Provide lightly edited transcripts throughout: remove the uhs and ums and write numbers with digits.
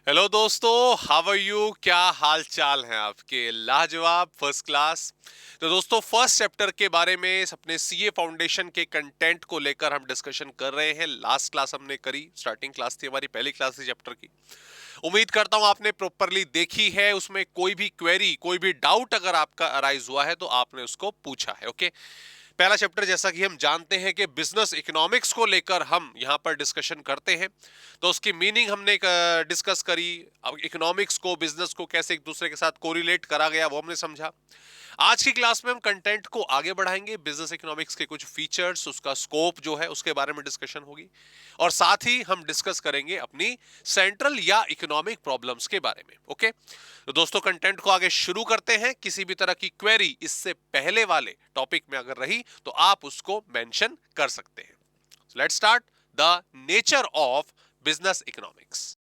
Hello दोस्तों, how are you? क्या हाल चाल हैं आपके? लाजवाब, फर्स्ट क्लास। तो दोस्तों, फर्स्ट चैप्टर के बारे में अपने सीए फाउंडेशन के कंटेंट को लेकर हम डिस्कशन कर रहे हैं। लास्ट क्लास हमने करी, स्टार्टिंग क्लास थी हमारी, पहली क्लास थी चैप्टर की। उम्मीद करता हूं आपने प्रॉपरली देखी है। उसमें कोई भी क्वेरी, कोई भी डाउट अगर आपका अराइज हुआ है तो आपने उसको पूछा है। ओके। पहला चैप्टर, जैसा कि हम जानते हैं कि बिजनेस इकोनॉमिक्स को लेकर हम यहां पर डिस्कशन करते हैं, तो उसकी मीनिंग हमने डिस्कस करी। अब इकोनॉमिक्स को, बिजनेस को कैसे एक दूसरे के साथ कोरिलेट करा गया वो हमने समझा। आज की क्लास में हम कंटेंट को आगे बढ़ाएंगे। बिजनेस इकोनॉमिक्स के कुछ फीचर्स, उसका स्कोप जो है उसके बारे में डिस्कशन होगी, और साथ ही हम डिस्कस करेंगे अपनी सेंट्रल या इकोनॉमिक प्रॉब्लम्स के बारे में। ओके, तो दोस्तों कंटेंट को आगे शुरू करते हैं। किसी भी तरह की क्वेरी इससे पहले वाले टॉपिक में अगर रही तो आप उसको मेंशन कर सकते हैं। Let's start the nature of business economics.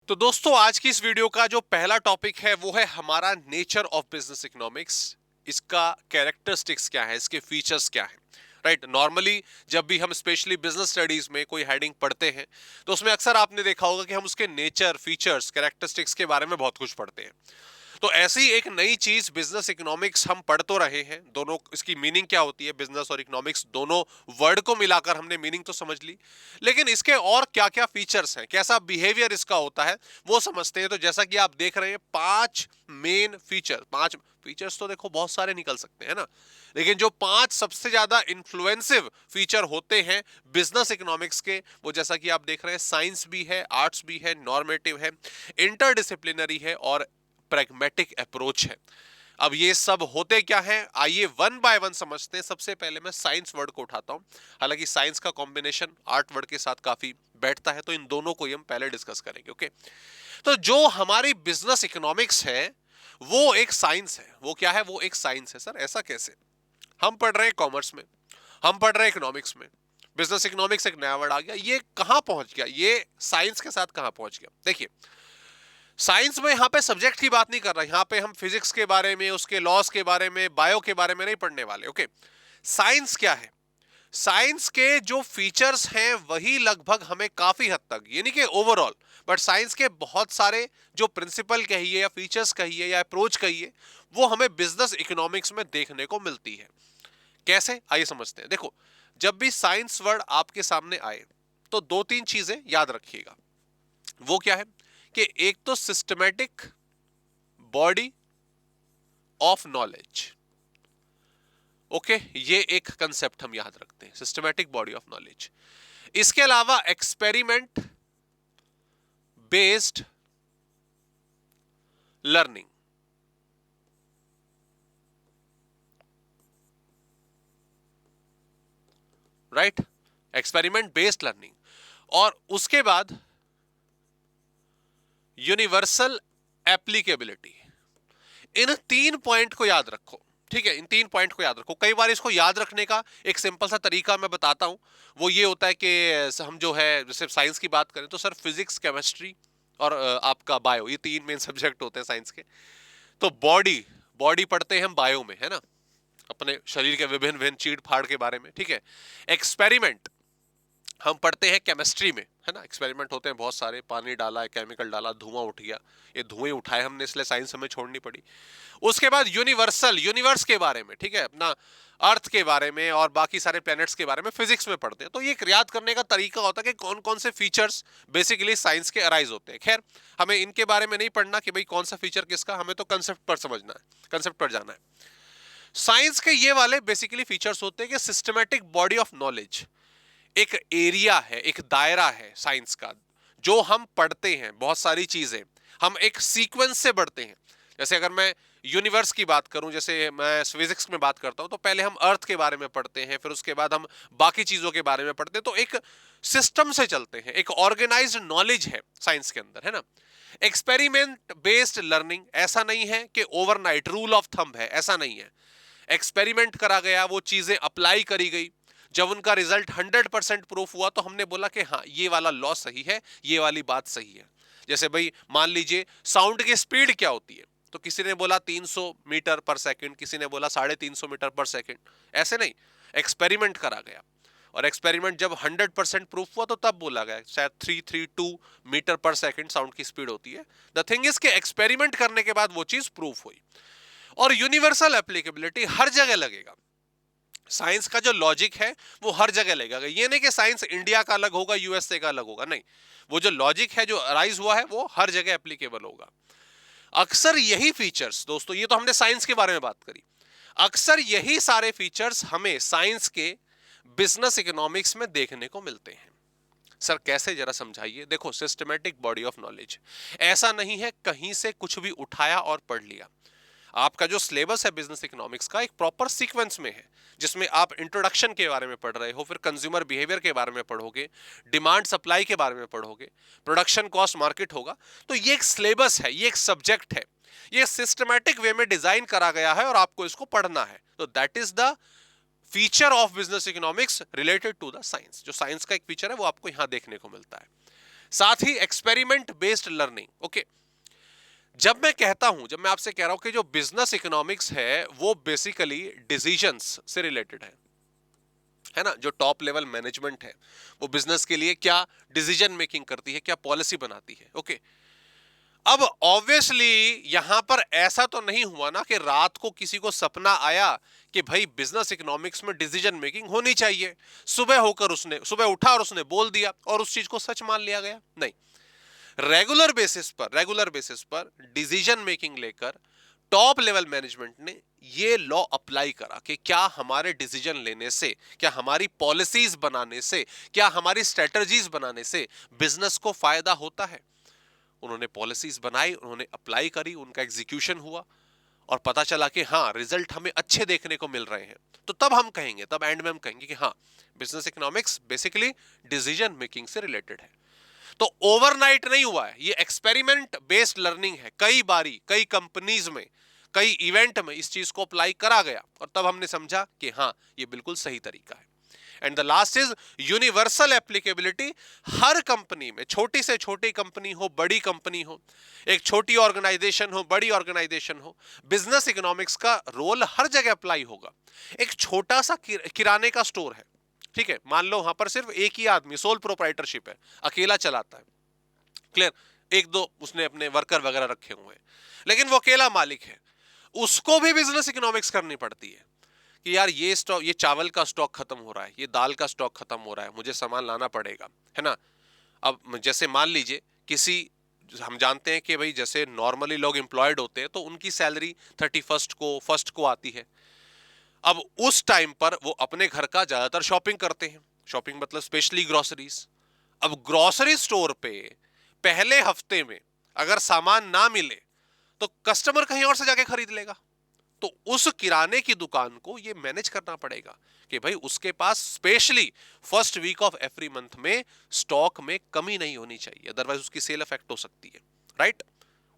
तो दोस्तों, आज की इस वीडियो का जो पहला टॉपिक है वो है हमारा नेचर ऑफ बिजनेस इकोनॉमिक्स। इसका कैरेक्टरिस्टिक्स क्या है, इसके फीचर्स क्या है। राइट, नॉर्मली जब भी हम स्पेशली बिजनेस स्टडीज में कोई हेडिंग पढ़ते हैं तो उसमें अक्सर आपने देखा होगा कि हम उसके नेचर, फीचर्स, कैरेक्टरिस्टिक्स के बारे में बहुत कुछ पढ़ते हैं। तो ऐसी एक नई चीज बिजनेस इकोनॉमिक्स हम पढ़ तो रहे हैं। दोनों, इसकी मीनिंग क्या होती है, बिजनेस और इकोनॉमिक्स दोनों वर्ड को मिलाकर हमने मीनिंग तो समझ ली, लेकिन इसके और क्या क्या फीचर्स हैं, कैसा बिहेवियर इसका होता है वो समझते हैं। तो जैसा कि आप देख रहे हैं, पांच मेन फीचर, पांच फीचर्स तो देखो बहुत सारे निकल सकते हैं ना, लेकिन जो पांच सबसे ज्यादा इन्फ्लुएंसिव फीचर होते हैं बिजनेस इकोनॉमिक्स के, वो जैसा कि आप देख रहे हैं, साइंस भी है, आर्ट्स भी है, नॉर्मेटिव है, इंटरडिसिप्लिनरी है और प्रैग्मेटिक अप्रोच है। अब ये सब होते क्या हैं, आइए वन बाय वन समझते हैं। सबसे पहले मैं साइंस वर्ड को उठाता हूं। हालांकि साइंस का कॉम्बिनेशन आर्ट वर्ड के साथ काफी बैठता है, तो इन दोनों को ही हम पहले डिस्कस करेंगे। ओके, तो जो हमारी बिजनेस इकोनॉमिक्स है वो एक साइंस है। वो क्या है? वो एक साइंस है। सर ऐसा कैसे? हम पढ़ रहे हैं कॉमर्स में, हम पढ़ रहे हैं इकोनॉमिक्स में, बिजनेस इकोनॉमिक्स एक नया वर्ड आ गया, ये कहां पहुंच गया, ये साइंस के साथ कहां पहुंच गया? देखिए, साइंस में यहां पे सब्जेक्ट की बात नहीं कर रहा, यहां पे हम फिजिक्स के बारे में, उसके लॉस के बारे में, बायो के बारे में नहीं पढ़ने वाले। ओके, साइंस क्या है? साइंस के जो फीचर्स हैं वही लगभग हमें काफी हद तक, ये नहीं कि ओवरऑल, बट साइंस के बहुत सारे जो प्रिंसिपल कहिए या फीचर्स कहिए या अप्रोच कहिए, वो हमें बिजनेस इकोनॉमिक्स में देखने को मिलती है। कैसे, आइए समझते हैं। देखो, जब भी साइंस वर्ड आपके सामने आए तो दो तीन चीजें याद रखिएगा। वो क्या है कि एक तो systematic body of knowledge. Okay, ये एक कंसेप्ट हम याद रखते हैं, सिस्टमैटिक बॉडी ऑफ नॉलेज। इसके अलावा experiment based learning. Right, experiment based learning. और उसके बाद यूनिवर्सल एप्लीकेबिलिटी। इन तीन पॉइंट को याद रखो। ठीक है, इन तीन पॉइंट को याद रखो। कई बार इसको याद रखने का एक सिंपल सा तरीका मैं बताता हूं। वो ये होता है कि हम जो है, जैसे साइंस की बात करें तो सर फिजिक्स, केमिस्ट्री और आपका बायो, ये तीन मेन सब्जेक्ट होते हैं साइंस के। तो बॉडी, बॉडी पढ़ते हैं हम बायो में, है ना, अपने शरीर के विभिन्न विभिन्न चीड़ फाड़ के बारे में। ठीक है, एक्सपेरिमेंट हम पढ़ते हैं केमिस्ट्री में, है ना, एक्सपेरिमेंट होते हैं बहुत सारे, पानी डाला, केमिकल डाला, धुआं उठ गया, ये धुएं उठाए हमने, इसलिए साइंस हमें छोड़नी पड़ी। उसके बाद यूनिवर्सल, यूनिवर्स के बारे में, ठीक है, अपना अर्थ के बारे में और बाकी सारे प्लैनेट्स के बारे में फिजिक्स में पढ़ते हैं। तो ये याद करने का तरीका होता है कि कौन कौन से फीचर्स बेसिकली साइंस के अराइज होते हैं। खैर, हमें इनके बारे में नहीं पढ़ना कि भाई कौन सा फीचर किसका, हमें तो कंसेप्ट पर समझना है, कंसेप्ट पर जाना है। साइंस के ये वाले बेसिकली फीचर्स होते हैं कि सिस्टमैटिक बॉडी ऑफ नॉलेज एक एरिया है, एक दायरा है साइंस का, जो हम पढ़ते हैं बहुत सारी चीजें, हम एक सीक्वेंस से पढ़ते हैं। जैसे अगर मैं यूनिवर्स की बात करूं, जैसे मैं फिजिक्स में बात करता हूं, तो पहले हम अर्थ के बारे में पढ़ते हैं, फिर उसके बाद हम बाकी चीजों के बारे में पढ़ते हैं। तो एक सिस्टम से चलते हैं, एक ऑर्गेनाइज्ड नॉलेज है साइंस के अंदर, है ना। एक्सपेरिमेंट बेस्ड लर्निंग ऐसा नहीं है कि ओवरनाइट रूल ऑफ थंब है, ऐसा नहीं है। एक्सपेरिमेंट करा गया, वो चीजें अप्लाई करी गई, जब उनका रिजल्ट 100% प्रूफ हुआ तो हमने बोला कि हाँ ये वाला लॉ सही है, ये वाली बात सही है। जैसे भाई मान लीजिए साउंड की स्पीड क्या होती है, तो किसी ने बोला 300 मीटर पर सेकंड, किसी ने बोला 350 मीटर पर सेकंड। ऐसे नहीं, एक्सपेरिमेंट करा गया, और एक्सपेरिमेंट जब 100% प्रूफ हुआ तो तब बोला गया, शायद 332 मीटर पर सेकंड साउंड की स्पीड होती है। द थिंग इज कि एक्सपेरिमेंट करने के बाद वो चीज प्रूफ हुई। और यूनिवर्सल एप्लीकेबिलिटी हर जगह लगेगा। साइंस का जो लॉजिक है वो हर जगह लगेगा। ये नहीं कि साइंस इंडिया का अलग होगा, यूएसए का अलग होगा, नहीं, वो जो लॉजिक है जो अराइज हुआ है वो हर जगह एप्लीकेबल होगा। अक्सर यही फीचर्स, दोस्तों ये तो हमने साइंस के बारे में बात करी, अक्सर यही सारे फीचर्स हमें साइंस के बिजनेस इकोनॉमिक्स में देखने को मिलते हैं। सर कैसे, जरा समझाइए। देखो, सिस्टमैटिक बॉडी ऑफ नॉलेज, ऐसा नहीं है कहीं से कुछ भी उठाया और पढ़ लिया। आपका जो सिलेबस है बिजनेस इकोनॉमिक्स का एक प्रॉपर सीक्वेंस में है, जिसमें आप इंट्रोडक्शन के बारे में पढ़ रहे हो, फिर कंज्यूमर बिहेवियर के बारे में पढ़ोगे, डिमांड सप्लाई के बारे में पढ़ोगे, प्रोडक्शन कॉस्ट मार्केट होगा। तो ये एक सिलेबस है, ये एक सब्जेक्ट है, ये सिस्टमैटिक वे में डिजाइन करा गया है और आपको इसको पढ़ना है। तो that is the feature of business economics related to the science. जो साइंस का एक फीचर है वो आपको यहां देखने को मिलता है। साथ ही एक्सपेरिमेंट बेस्ड लर्निंग। ओके, जब मैं कहता हूं, जब मैं आपसे कह रहा हूं कि जो बिजनेस इकोनॉमिक्स है वो बेसिकली डिसीजंस से रिलेटेड है ना, जो टॉप लेवल मैनेजमेंट है वो बिजनेस के लिए क्या डिसीजन मेकिंग करती है, क्या पॉलिसी बनाती है। ओके, अब ऑब्वियसली यहां पर ऐसा तो नहीं हुआ ना कि रात को किसी को सपना आया कि भाई बिजनेस इकोनॉमिक्स में डिसीजन मेकिंग होनी चाहिए, सुबह उठा और उसने बोल दिया और उस चीज को सच मान लिया गया। नहीं, रेगुलर बेसिस पर डिसीजन मेकिंग लेकर टॉप लेवल मैनेजमेंट ने ये लॉ अप्लाई करा कि क्या हमारे डिसीजन लेने से, क्या हमारी पॉलिसीज बनाने से, क्या हमारी स्ट्रेटजीज बनाने से बिजनेस को फायदा होता है। उन्होंने पॉलिसीज बनाई, उन्होंने अप्लाई करी, उनका एग्जीक्यूशन हुआ और पता चला कि हाँ रिजल्ट हमें अच्छे देखने को मिल रहे हैं। तो तब हम कहेंगे, तब एंड में हम कहेंगे कि हाँ business economics basically decision making से रिलेटेड है। तो ओवरनाइट नहीं हुआ है, ये एक्सपेरिमेंट बेस्ड लर्निंग है। कई बारी, कई कंपनीज में, कई इवेंट में इस चीज को अप्लाई करा गया और तब हमने समझा कि हाँ ये बिल्कुल सही तरीका है। And the last is universal applicability. Her company में, छोटी से छोटी कंपनी हो, बड़ी कंपनी हो, एक छोटी ऑर्गेनाइजेशन हो, बड़ी ऑर्गेनाइजेशन हो, बिजनेस इकोनॉमिक्स का रोल हर जगह अप्लाई होगा। एक छोटा सा किराने का स्टोर है, ठीक है, मान लो वहां पर सिर्फ एक ही आदमी, सोल प्रोप्राइटरशिप है, अकेला चलाता है, क्लियर, एक दो उसने अपने वर्कर वगैरह रखे हुए हैं, लेकिन वो अकेला मालिक है। उसको भी बिजनेस इकोनॉमिक्स करनी पड़ती है कि यार ये स्टॉक, ये चावल का स्टॉक खत्म हो रहा है, ये दाल का स्टॉक खत्म हो रहा है, मुझे सामान लाना पड़ेगा, है ना। अब जैसे मान लीजिए किसी, हम जानते हैं कि भाई जैसे नॉर्मली लोग एम्प्लॉयड होते हैं तो उनकी सैलरी 31 को, फर्स्ट को आती है। अब उस टाइम पर वो अपने घर का ज्यादातर शॉपिंग करते हैं, शॉपिंग मतलब स्पेशली ग्रोसरीज। अब ग्रोसरी स्टोर पे पहले हफ्ते में अगर सामान ना मिले तो कस्टमर कहीं और से जाके खरीद लेगा। तो उस किराने की दुकान को ये मैनेज करना पड़ेगा कि भाई उसके पास specially first week of every month में स्टॉक में कमी नहीं होनी चाहिए, अदरवाइज उसकी सेल अफेक्ट हो सकती है, राइट।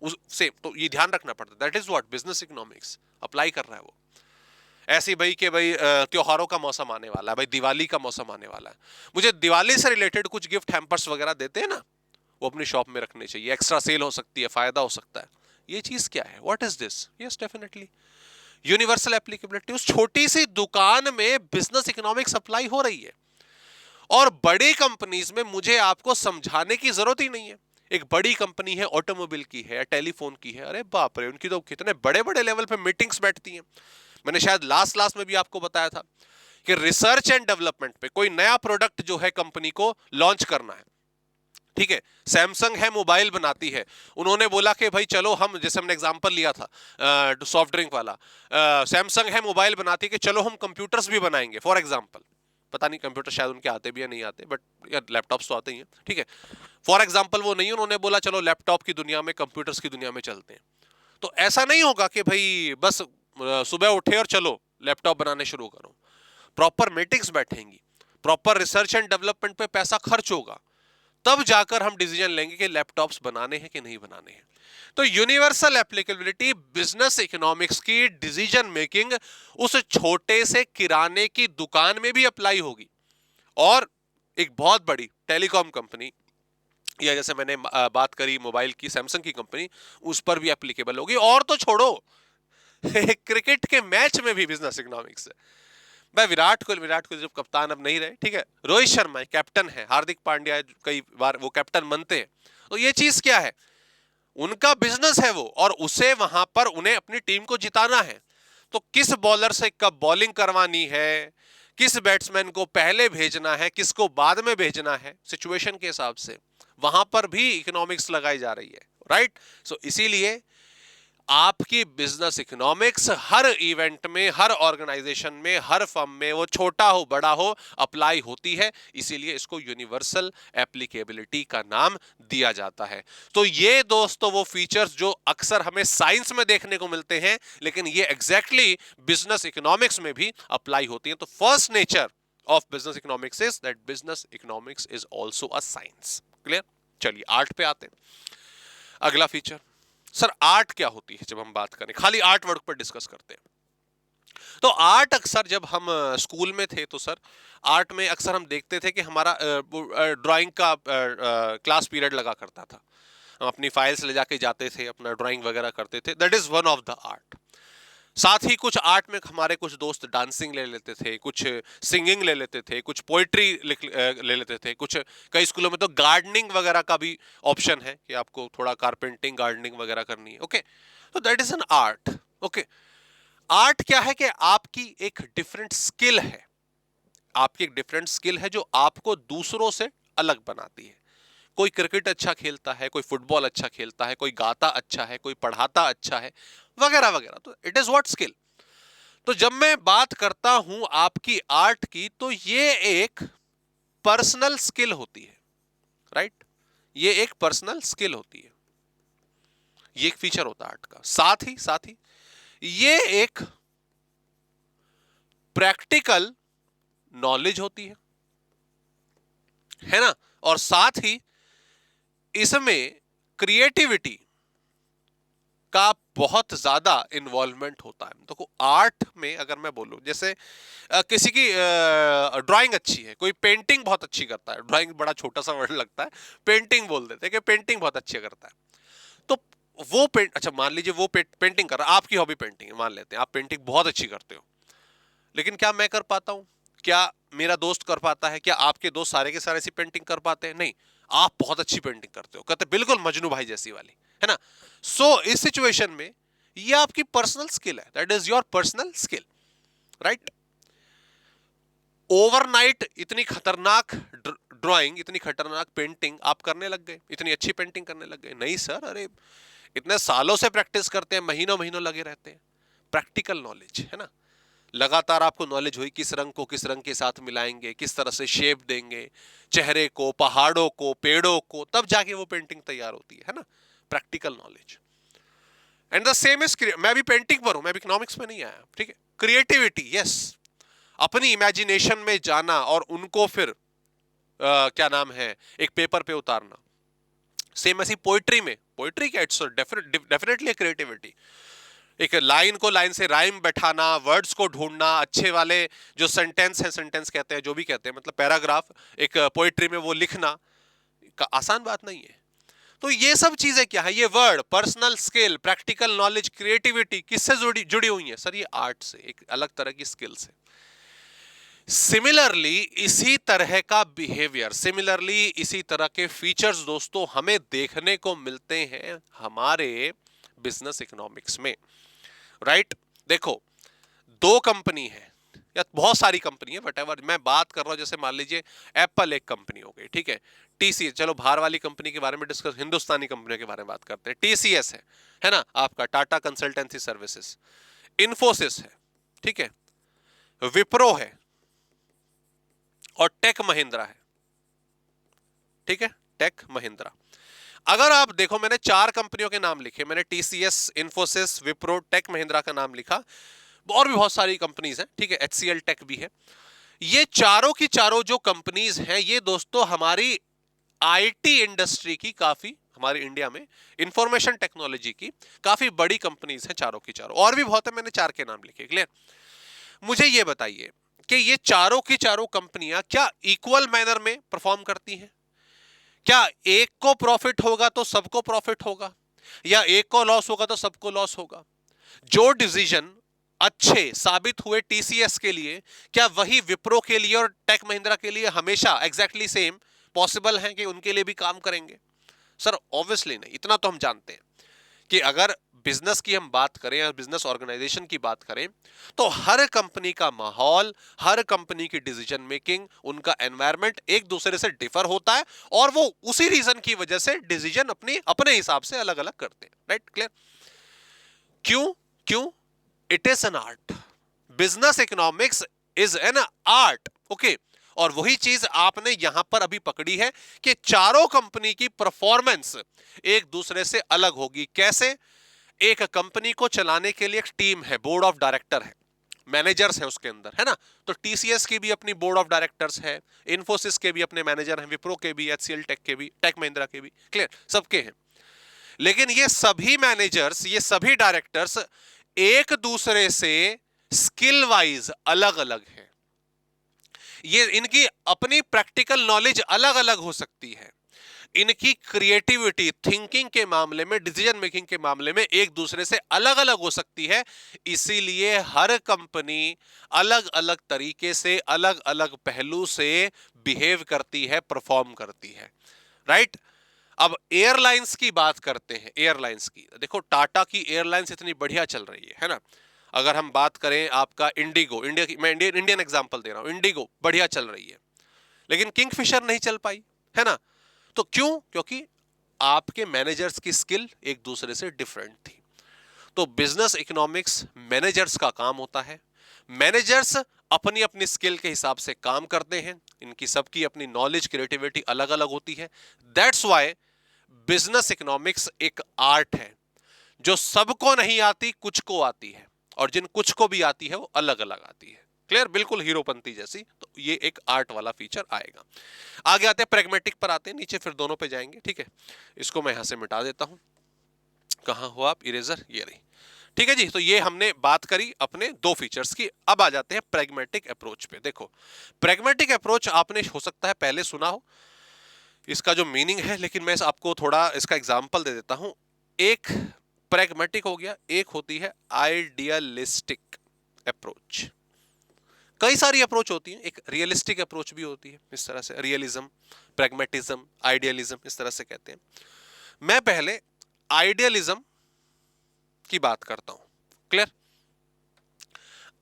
उससे तो ये ध्यान रखना पड़ता है। That is what business economics apply कर रहा है वो। ऐसे भाई कि भाई त्योहारों का मौसम आने वाला है, भाई दिवाली का मौसम आने वाला है, मुझे दिवाली से रिलेटेड कुछ गिफ्ट हैम्पर्स वगैरह देते हैं ना, वो अपनी शॉप में रखने चाहिए, एक्स्ट्रा सेल हो सकती है, फायदा हो सकता है। ये चीज क्या है, what is this? Yes definitely universal applicability. उस छोटी सी दुकान में बिजनेस इकोनॉमिक्स अप्लाई हो रही है और बड़ी कंपनीज में मुझे आपको समझाने की जरूरत ही नहीं है। एक बड़ी कंपनी है, ऑटोमोबाइल की है, टेलीफोन की है, अरे बाप रे, उनकी तो कितने बड़े बड़े लेवल पे मीटिंग्स बैठती हैं। मैंने शायद लास्ट में भी आपको बताया था कि रिसर्च एंड डेवलपमेंट पे कोई नया प्रोडक्ट जो है कंपनी को लॉन्च करना है, ठीक है, सैमसंग है मोबाइल बनाती है, उन्होंने बोला कि भाई चलो हम, जैसे हमने एग्जांपल लिया था सॉफ्ट ड्रिंक वाला, सैमसंग है मोबाइल बनाती है कि चलो हम कंप्यूटर्स भी बनाएंगे फॉर एग्जांपल। पता नहीं कंप्यूटर शायद उनके आते भी या नहीं आते, बट यार लैपटॉप्स तो आते ही हैं, ठीक है, फॉर एग्जांपल वो नहीं, उन्होंने बोला चलो लैपटॉप की दुनिया में, कंप्यूटर्स की दुनिया में चलते हैं। तो ऐसा नहीं होगा कि भाई बस सुबह उठे और चलो लैपटॉप बनाने शुरू करो। प्रॉपर मीटिंग्स बैठेंगी, प्रॉपर रिसर्च एंड डेवलपमेंट पे पैसा खर्च होगा, तब जाकर हम डिसीजन लेंगे कि लैपटॉप्स बनाने हैं कि नहीं बनाने हैं। तो यूनिवर्सल एप्लीकेबिलिटी बिजनेस इकोनॉमिक्स की डिसीजन मेकिंग उस छोटे से किराने की दुकान में भी अप्लाई होगी, और एक बहुत बड़ी टेलीकॉम कंपनी, या जैसे मैंने बात करी मोबाइल की, सैमसंग की कंपनी, उस पर भी एप्लीकेबल होगी। और तो छोड़ो क्रिकेट के मैच में भी बिजनेस इकोनॉमिक्स है। भाई विराट कोहली जब कप्तान अब नहीं रहे, ठीक है, रोहित शर्मा कैप्टन है, हार्दिक पांड्या कई बार वो कैप्टन बनते हैं, तो ये चीज क्या है, उनका बिजनेस है वो, और उसे वहां पर उन्हें अपनी टीम को जिताना है। तो किस बॉलर से कब बॉलिंग करवानी है, किस बैट्समैन को पहले भेजना है, किसको बाद में भेजना है, सिचुएशन के हिसाब से वहां पर भी इकोनॉमिक्स लगाई जा रही है, राइट। सो इसीलिए आपकी बिजनेस इकोनॉमिक्स हर इवेंट में, हर ऑर्गेनाइजेशन में, हर फर्म में, वो छोटा हो बड़ा हो, अप्लाई होती है। इसीलिए इसको यूनिवर्सल एप्लीकेबिलिटी का नाम दिया जाता है। तो ये दोस्तों वो फीचर्स जो अक्सर हमें साइंस में देखने को मिलते हैं, लेकिन ये एग्जैक्टली बिजनेस इकोनॉमिक्स में भी अप्लाई होती है। तो first nature of business economics is that business economics is also a science. Clear? चलिए आर्ट पे आते हैं। अगला फीचर, सर आर्ट क्या होती है? जब हम बात करें खाली आर्ट वर्क पर डिस्कस करते हैं, तो आर्ट अक्सर जब हम स्कूल में थे तो सर आर्ट में अक्सर हम देखते थे कि हमारा ड्राइंग का क्लास पीरियड लगा करता था। हम अपनी फाइल्स ले जाके जाते थे, अपना ड्राइंग वगैरह करते थे। That is one of the art. साथ ही कुछ आर्ट में हमारे कुछ दोस्त डांसिंग ले लेते थे, कुछ सिंगिंग ले लेते थे, कुछ पोइट्री ले लेते थे, कुछ कई स्कूलों में तो गार्डनिंग वगैरह का भी ऑप्शन है कि आपको थोड़ा कारपेंटिंग गार्डनिंग वगैरह करनी है। ओके, तो that is an art. Okay, art क्या है कि आपकी एक डिफरेंट स्किल है, आपकी एक डिफरेंट स्किल है जो आपको दूसरों से अलग बनाती है। कोई क्रिकेट अच्छा खेलता है, कोई फुटबॉल अच्छा खेलता है, कोई गाता अच्छा है, कोई पढ़ाता अच्छा है, वगैरह वगैरह। तो इट इज व्हाट स्किल। तो जब मैं बात करता हूं आपकी आर्ट की, तो ये एक पर्सनल स्किल होती है, राइट। ये एक पर्सनल स्किल होती है, ये एक फीचर होता है आर्ट का। साथ ही ये एक प्रैक्टिकल नॉलेज होती है ना। और साथ ही इसमें क्रिएटिविटी का बहुत ज्यादा इन्वॉल्वमेंट होता है। तो आर्ट में अगर मैं बोलूं, जैसे किसी की ड्राइंग अच्छी है, कोई पेंटिंग बहुत अच्छी करता है, ड्राइंग बड़ा छोटा सा वर्ड लगता है, पेंटिंग बोल देते हैं कि पेंटिंग बहुत अच्छी करता है। तो वो अच्छा मान लीजिए वो पेंटिंग कर रहा है, आपकी हॉबी पेंटिंग है, मान लेते हैं आप पेंटिंग बहुत अच्छी करते हो, लेकिन क्या मैं कर पाता हूं? क्या मेरा दोस्त कर पाता है? क्या आपके दोस्त सारे के सारे ऐसी पेंटिंग कर पाते हैं? नहीं। आप बहुत अच्छी पेंटिंग करते हो, कहते बिल्कुल मजनू भाई जैसी वाली, है ना। सो इस सिचुएशन में ये आपकी पर्सनल स्किल है, that is your personal skill, right. Overnight इतनी खतरनाक ड्राइंग, इतनी खतरनाक पेंटिंग आप करने लग गए, इतनी अच्छी पेंटिंग करने लग गए? नहीं सर, अरे इतने सालों से प्रैक्टिस करते हैं, महीनों महीनों लगे रहते हैं। प्रैक्टिकल नॉलेज, है ना। लगातार आपको नॉलेज हुई किस रंग को किस रंग के साथ मिलाएंगे, किस तरह से शेप देंगे चेहरे को, पहाड़ों को, पेड़ों को, तब जाके वो पेंटिंग तैयार होती है ना। Practical knowledge. And the same is, मैं भी पेंटिंग पर हूं, मैं भी इकोनॉमिक्स में नहीं आया, ठीक है। क्रिएटिविटी, यस, अपनी इमेजिनेशन में जाना और उनको फिर क्या नाम है, एक पेपर पे उतारना। सेम ऐसी पोइट्री में, पोइट्री क्या, इट्स डेफिनेटली क्रिएटिविटी। एक लाइन को लाइन से राइम बैठाना, वर्ड्स को ढूंढना, अच्छे वाले जो सेंटेंस है, सेंटेंस कहते हैं, जो भी कहते हैं, मतलब पैराग्राफ एक पोइट्री में वो लिखना का आसान बात नहीं है। तो ये सब चीजें क्या है, ये word, personal skill, practical knowledge, creativity किससे जुड़ी हुई है सर? ये आर्ट से, एक अलग तरह की स्किल से। सिमिलरली इसी तरह का बिहेवियर, सिमिलरली इसी तरह के फीचर्स दोस्तों हमें देखने को मिलते हैं हमारे बिजनेस इकोनॉमिक्स में, राइट। देखो, दो कंपनी है या बहुत सारी कंपनी है, वटएवर, मैं बात कर रहा हूं, जैसे मान लीजिए एप्पल एक कंपनी हो गई, ठीक है। टीसीएस, चलो बाहर वाली कंपनी के बारे में डिस्कस, हिंदुस्तानी कंपनियों के बारे में बात करते हैं। टीसीएस है ना आपका, टाटा कंसल्टेंसी सर्विसेज। इन्फोसिस है, ठीक है। विप्रो है और टेक महिंद्रा है, ठीक है। टेक महिंद्रा। अगर आप देखो, मैंने चार कंपनियों के नाम लिखे, मैंने टीसीएस, इन्फोसिस, विप्रो, टेक महिंद्रा का नाम लिखा, और भी बहुत सारी कंपनीज हैं, ठीक है, एचसीएल टेक भी है। ये चारों की चारों जो कंपनीज हैं, ये दोस्तों हमारी आईटी इंडस्ट्री की, काफी हमारे इंडिया में इंफॉर्मेशन टेक्नोलॉजी की काफी बड़ी कंपनीज हैं, चारों की चारों। और भी बहुत है, मैंने चार के नाम लिखे, क्लियर। मुझे ये बताइए कि ये चारों की चारों कंपनियां क्या इक्वल मैनर में परफॉर्म करती हैं? क्या एक को प्रॉफिट होगा तो सबको प्रॉफिट होगा, या एक को लॉस होगा तो सबको लॉस होगा? जो डिसीजन अच्छे साबित हुए टीसीएस के लिए, क्या वही विप्रो के लिए और टेक महिंद्रा के लिए हमेशा एग्जैक्टली सेम पॉसिबल है कि उनके लिए भी काम करेंगे? सर ऑब्वियसली नहीं। इतना तो हम जानते हैं कि अगर बिजनेस की हम बात करें या बिजनेस ऑर्गेनाइजेशन की बात करें, तो हर कंपनी का माहौल, हर कंपनी की डिसीजन मेकिंग, उनका एनवायरनमेंट एक दूसरे से डिफर होता है, और वो उसी रीजन की वजह से डिसीजन अपनी अपने हिसाब से अलग अलग करते हैं। Right, clear? क्यों? क्यों? It is an art. Business economics is an art. Okay, और वही चीज आपने यहां पर अभी पकड़ी है कि चारों कंपनी की परफॉर्मेंस एक दूसरे से अलग होगी। कैसे? एक कंपनी को चलाने के लिए एक टीम है, बोर्ड ऑफ डायरेक्टर है, मैनेजर्स है उसके अंदर, है ना? तो टीसीएस की भी अपनी बोर्ड ऑफ डायरेक्टर्स है, इन्फोसिस के भी अपने मैनेजर हैं, विप्रो के भी, एचसीएल टेक के भी, टेक महिंद्रा के भी, क्लियर, सबके हैं। लेकिन ये सभी मैनेजर्स, ये सभी डायरेक्टर्स एक दूसरे से स्किल वाइज अलग अलग हैं। ये इनकी अपनी प्रैक्टिकल नॉलेज अलग अलग हो सकती है, इनकी क्रिएटिविटी, थिंकिंग के मामले में, डिसीजन मेकिंग के मामले में एक दूसरे से अलग अलग हो सकती है। इसीलिए हर कंपनी अलग अलग तरीके से, अलग अलग पहलू से बिहेव करती है, परफॉर्म करती है। राइट? अब एयरलाइंस की बात करते हैं। एयरलाइंस की देखो, टाटा की एयरलाइंस इतनी बढ़िया चल रही है ना? अगर हम बात करें आपका इंडिगो, इंडिया की, मैं इंडियन एग्जांपल दे रहा हूं, इंडिगो बढ़िया चल रही है, लेकिन किंगफिशर नहीं चल पाई, है ना? तो क्यों? क्योंकि आपके मैनेजर्स की स्किल एक दूसरे से डिफरेंट थी। तो बिजनेस इकोनॉमिक्स मैनेजर्स का काम होता है। मैनेजर्स अपनी अपनी स्किल के हिसाब से काम करते हैं, इनकी सबकी अपनी नॉलेज, क्रिएटिविटी अलग अलग होती है। दैट्स वाई बिजनेस इकोनॉमिक्स एक आर्ट है जो सबको नहीं आती, कुछ को आती है, और जिन कुछ को भी आती है वो अलग अलग आती है। क्लियर? बिल्कुल हीरोपंती जैसी। तो ये एक आर्ट वाला फीचर आएगा। आगे आते हैं प्रैग्मेटिक पर, आते हैं नीचे, फिर दोनों पे जाएंगे। ठीक है, इसको मैं यहां से मिटा देता हूं। कहां हो आप? इरेजर, ये रही। ठीक है जी, तो ये हमने बात करी अपने दो फीचर्स की। अब आ जाते हैं प्रैग्मेटिक अप्रोच पे। देखो, प्रैग्मेटिक अप्रोच आपने हो सकता है पहले सुना हो इसका जो मीनिंग है, लेकिन मैं आपको थोड़ा इसका एग्जांपल दे देता हूं। एक प्रैग्मेटिक हो गया, एक होती है आइडियलिस्टिक अप्रोच। कई सारी अप्रोच होती है, एक रियलिस्टिक अप्रोच भी होती है, इस तरह से रियलिज्म, प्रैग्मेटिज्म, आइडियलिज्म, इस तरह से कहते हैं। मैं पहले आइडियलिज्म की बात करता हूं। Clear?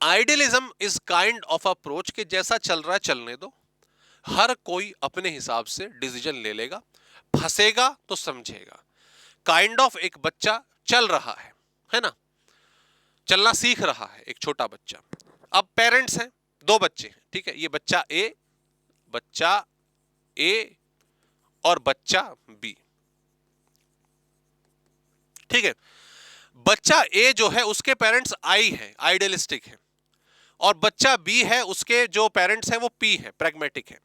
Idealism is kind of approach कि जैसा चल रहा है चलने दो, हर कोई अपने हिसाब से डिसीजन ले लेगा, फंसेगा तो समझेगा। काइंड ऑफ एक बच्चा चल रहा है ना? चलना सीख रहा है एक छोटा बच्चा। अब पेरेंट्स हैं, दो बच्चे हैं, ठीक है? ये बच्चा ए और बच्चा बी। ठीक है? बच्चा ए जो है उसके पेरेंट्स आई है, आइडियलिस्टिक है, और बच्चा बी है उसके जो पेरेंट्स हैं वो पी है, प्रैग्मेटिक है।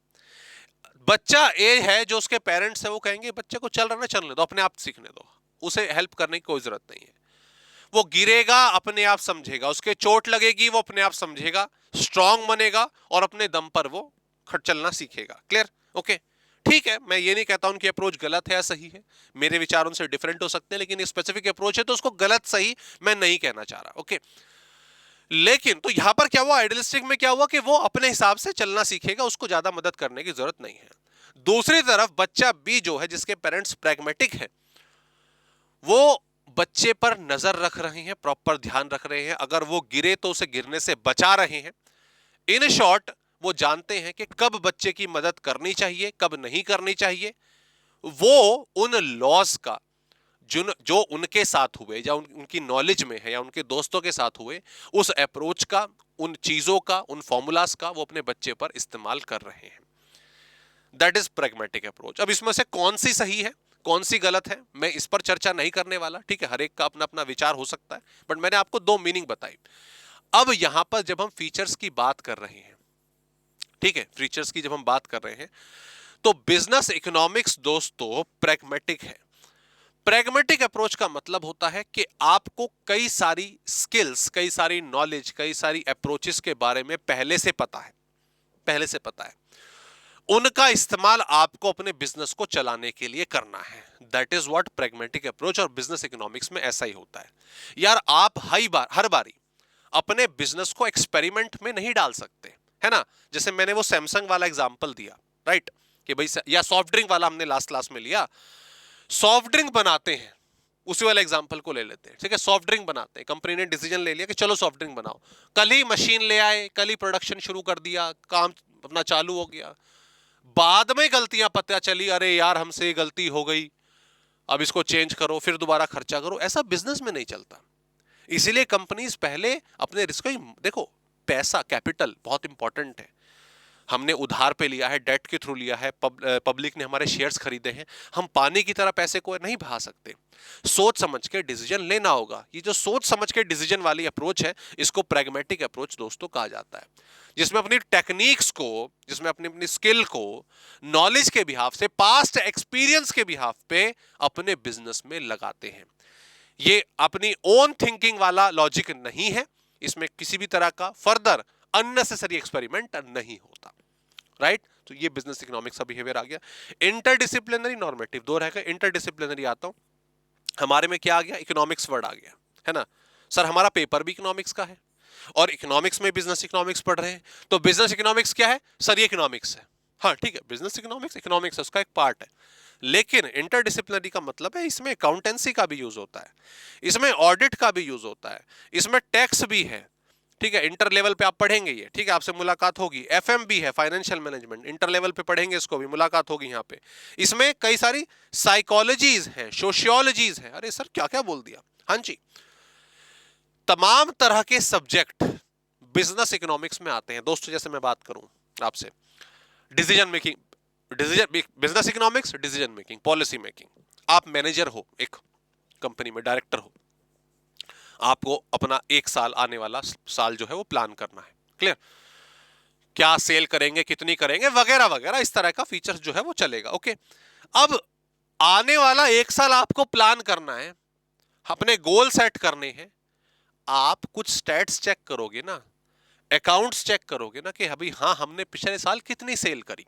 बच्चा ए है जो उसके पेरेंट्स हैं वो कहेंगे बच्चे को चल रहा ना, चलने दो, अपने आप सीखने दो, उसे हेल्प करने की कोई जरूरत नहीं है। वो गिरेगा अपने आप समझेगा, उसके चोट लगेगी वो अपने आप समझेगा, स्ट्रांग बनेगा और अपने दम पर वो चलना सीखेगा। क्लियर? ओके, ठीक है, मैं ये नहीं कहता उनकी अप्रोच गलत है या सही है, मेरे विचार उनसे डिफरेंट हो सकते हैं, लेकिन ये स्पेसिफिक अप्रोच है तो उसको गलत सही मैं नहीं कहना चाह रहा। ओके, लेकिन तो यहां पर क्या हुआ, आइडियलिस्टिक में क्या हुआ कि वो अपने हिसाब से चलना सीखेगा, उसको ज्यादा मदद करने की जरूरत नहीं है। दूसरी तरफ बच्चा बी जो है, जिसके पेरेंट्स प्रैग्मेटिक है, वो बच्चे पर नजर रख रहे हैं, प्रॉपर ध्यान रख रहे हैं, अगर वो गिरे तो उसे गिरने से बचा रहे हैं। इन शॉर्ट वो जानते हैं कि कब बच्चे की मदद करनी चाहिए, कब नहीं करनी चाहिए। वो उन लॉज का जो उनके साथ हुए या उनकी नॉलेज में है या उनके दोस्तों के साथ हुए, उस अप्रोच का, उन चीजों का, उन फॉर्मूलाज का वो अपने बच्चे पर इस्तेमाल कर रहे हैं। That is pragmatic approach. अब इसमें से कौन सी सही है, कौन सी गलत है, मैं इस पर चर्चा नहीं करने वाला। ठीक है, हर एक का अपना अपना विचार हो सकता है, बट मैंने आपको दो मीनिंग बताई। अब यहां पर जब हम फीचर्स की बात कर रहे हैं, ठीक है, फीचर्स की जब हम बात कर रहे हैं, तो बिजनेस इकोनॉमिक्स दोस्तों प्रैग्मेटिक है। प्रैग्मेटिक अप्रोच का मतलब होता है कि आपको कई सारी स्किल्स, कई सारी नॉलेज, कई सारी अप्रोचेस के बारे में पहले से पता है, पहले से पता है, उनका इस्तेमाल आपको अपने बिजनेस को चलाने के लिए करना है। That is what pragmatic approach. और बिजनेस इकोनॉमिक्स में ऐसा ही होता है यार। आप हर बारी अपने बिजनेस को एक्सपेरिमेंट में नहीं डाल सकते, है ना। जैसे मैंने वो सैमसंग वाला एग्जांपल दिया, राइट, कि भाई या सॉफ्ट ड्रिंक वाला हमने लास्ट क्लास में लिया, सॉफ्ट ड्रिंक बनाते हैं, उसी वाले एग्जांपल को ले लेते हैं, ठीक है। सॉफ्ट ड्रिंक बनाते हैं, कंपनी ने डिसीजन ले लिया कि चलो सॉफ्ट ड्रिंक बनाओ, कल ही मशीन ले आए, कल ही प्रोडक्शन शुरू कर दिया, काम अपना चालू हो गया। बाद में गलतियां पता चली, अरे यार हमसे ये गलती हो गई, अब इसको चेंज करो, फिर दोबारा खर्चा करो। ऐसा बिजनेस में नहीं चलता। इसीलिए कंपनीज पहले अपने रिस्क, देखो पैसा, कैपिटल बहुत इंपॉर्टेंट है। हमने उधार पे लिया है, डेट के थ्रू लिया है, पब्लिक ने हमारे शेयर्स खरीदे हैं, हम पानी की तरह पैसे को नहीं बहा सकते। सोच समझ के डिसीजन लेना होगा। ये जो सोच समझ के डिसीजन वाली अप्रोच है, इसको प्रैग्मेटिक अप्रोच दोस्तों कहा जाता है, जिसमें अपनी टेक्निक्स को, जिसमें अपनी अपनी स्किल को, नॉलेज के बिहाफ से, पास्ट एक्सपीरियंस के बिहाफ पे अपने बिजनेस में लगाते हैं। ये अपनी ओन थिंकिंग वाला लॉजिक नहीं है, इसमें किसी भी तरह का फर्दर अननेसेसरी एक्सपेरिमेंट नहीं होता, राइट। तो ये बिजनेस इकोनॉमिक्स का बिहेवियर आ गया। इंटरडिसिप्लिनरी नॉर्मेटिव, दो रहेगा, इंटरडिसिप्लिनरी आता हूं, हमारे में क्या आ गया, इकोनॉमिक्स वर्ड आ गया, है ना। सर हमारा पेपर भी इकोनॉमिक्स का है और इकोनॉमिक्स में बिजनेस इकोनॉमिक्स पढ़ रहे हैं, तो बिजनेस इकोनॉमिक्स क्या है सर, ये इकोनॉमिक्स है। हाँ ठीक है, बिजनेस इकोनॉमिक्स इकोनॉमिक्स उसका एक पार्ट है, लेकिन इंटरडिसिप्लिनरी का मतलब है इसमें अकाउंटेंसी का भी यूज होता है, इसमें ऑडिट का भी यूज होता है, इसमें टैक्स भी है, ठीक है। इंटर लेवल पे आप पढ़ेंगे ये, ठीक है, आपसे मुलाकात होगी। एफएमबी है, फाइनेंशियल मैनेजमेंट, इंटर लेवल पे पढ़ेंगे, इसको भी मुलाकात होगी यहाँ पे। इसमें कई सारी साइकोलॉजीज हैं, सोशियोलॉजीज हैं। अरे सर क्या क्या बोल दिया, हाँ जी। तमाम तरह के सब्जेक्ट बिजनेस इकोनॉमिक्स में आते हैं दोस्तों। जैसे मैं बात करूं आपसे, decision making, decision business economics, decision making, policy making. आप मैनेजर हो एक कंपनी में, डायरेक्टर हो, आपको अपना एक साल, आने वाला साल जो है वो प्लान करना है, क्लियर, क्या सेल करेंगे, कितनी करेंगे, वगैरह वगैरह, इस तरह का फीचर्स जो है वो चलेगा, ओके। अब आने वाला एक साल आपको प्लान करना है, अपने गोल सेट करने हैं, आप कुछ स्टैट्स चेक करोगे ना, अकाउंट्स चेक करोगे ना, कि अभी हाँ हमने पिछले साल कितनी सेल करी,